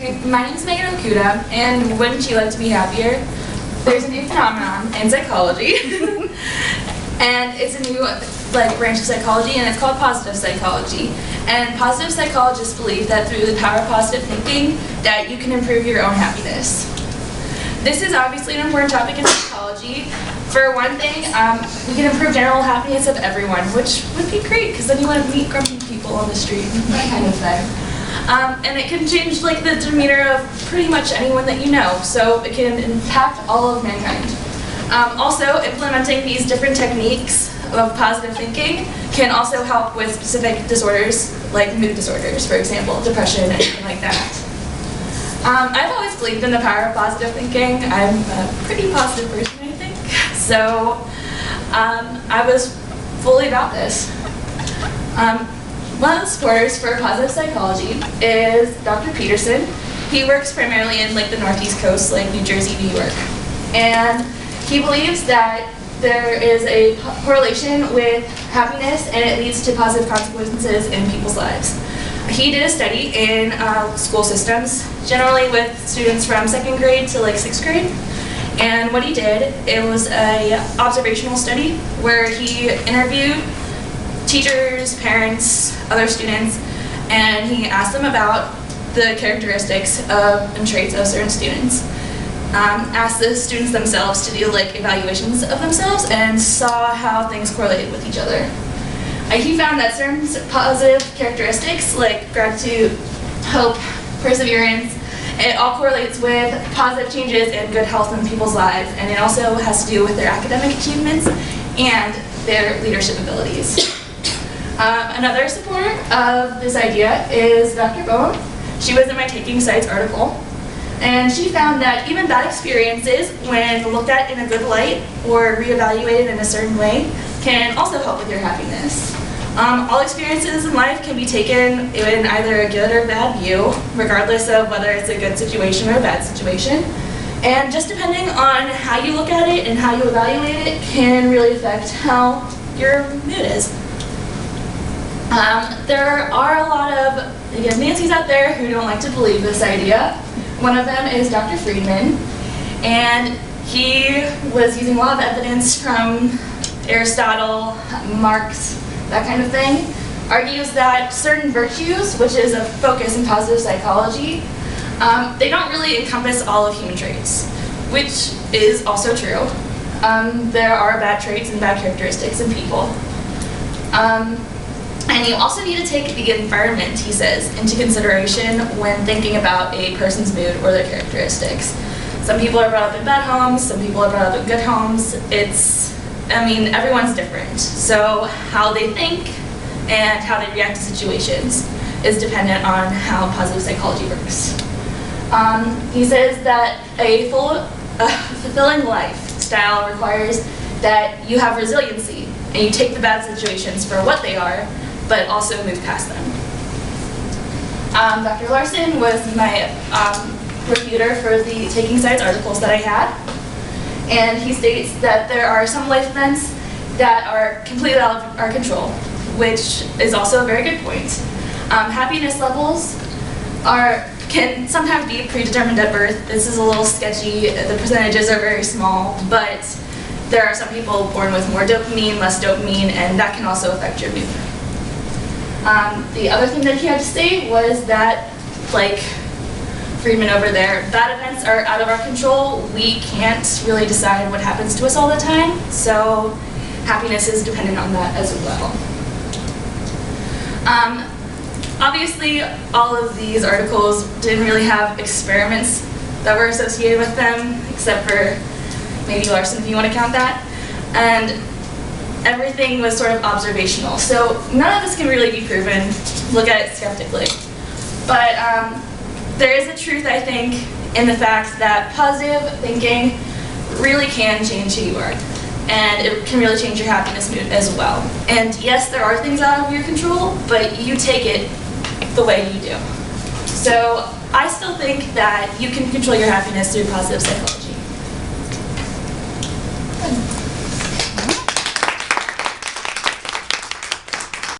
Okay, my name is Megan Okuda, and wouldn't you like to be happier? There's a new phenomenon in psychology, and it's a new branch of psychology, and it's called positive psychology. And positive psychologists believe that through the power of positive thinking, that you can improve your own happiness. This is obviously an important topic in psychology. For one thing, we can improve general happiness of everyone, which would be great, because then you want to meet grumpy people on the street, that kind of thing. And it can change the demeanor of pretty much anyone that you know, so it can impact all of mankind. Also, implementing these different techniques of positive thinking can also help with specific disorders, like mood disorders, for example, depression, and anything like that. I've always believed in the power of positive thinking. I'm a pretty positive person, I think, so I was fully about this. One of the supporters for positive psychology is Dr. Peterson. He works primarily in the Northeast Coast, like New Jersey, New York. And he believes that there is a correlation with happiness and it leads to positive consequences in people's lives. He did a study in school systems, generally with students from 2nd grade to 6th grade. And what he did, it was an observational study where he interviewed teachers, parents, other students, and he asked them about the characteristics and traits of certain students. Asked the students themselves to do evaluations of themselves and saw how things correlated with each other. He found that certain positive characteristics like gratitude, hope, perseverance, it all correlates with positive changes in good health in people's lives, and it also has to do with their academic achievements and their leadership abilities. Another supporter of this idea is Dr. Bowen. She was in my Taking Sides article, and she found that even bad experiences, when looked at in a good light or reevaluated in a certain way, can also help with your happiness. All experiences in life can be taken in either a good or bad view, regardless of whether it's a good situation or a bad situation. And just depending on how you look at it and how you evaluate it can really affect how your mood is. There are a lot of Nancys out there who don't like to believe this idea. One of them is Dr. Friedman, and he was using a lot of evidence from Aristotle, Marx, that kind of thing, argues that certain virtues, which is a focus in positive psychology, they don't really encompass all of human traits, which is also true. There are bad traits and bad characteristics in people. And you also need to take the environment, he says, into consideration when thinking about a person's mood or their characteristics. Some people are brought up in bad homes, some people are brought up in good homes. Everyone's different. So how they think and how they react to situations is dependent on how positive psychology works. He says that a fulfilling lifestyle requires that you have resiliency and you take the bad situations for what they are, but also move past them. Dr. Larson was my refuter for the Taking Sides articles that I had, and he states that there are some life events that are completely out of our control, which is also a very good point. Happiness levels can sometimes be predetermined at birth. This is a little sketchy, the percentages are very small, but there are some people born with more dopamine, less dopamine, and that can also affect your mood. The other thing that he had to say was that, Friedman over there, bad events are out of our control. We can't really decide what happens to us all the time, so happiness is dependent on that as well. Obviously, all of these articles didn't really have experiments that were associated with them, except for maybe Larson, if you want to count that. And everything was sort of observational, so none of this can really be proven. Look at it skeptically. But there is a truth, I think, in the fact that positive thinking really can change who you are. And it can really change your happiness mood as well. And yes, there are things out of your control, but you take it the way you do. So I still think that you can control your happiness through positive psychology.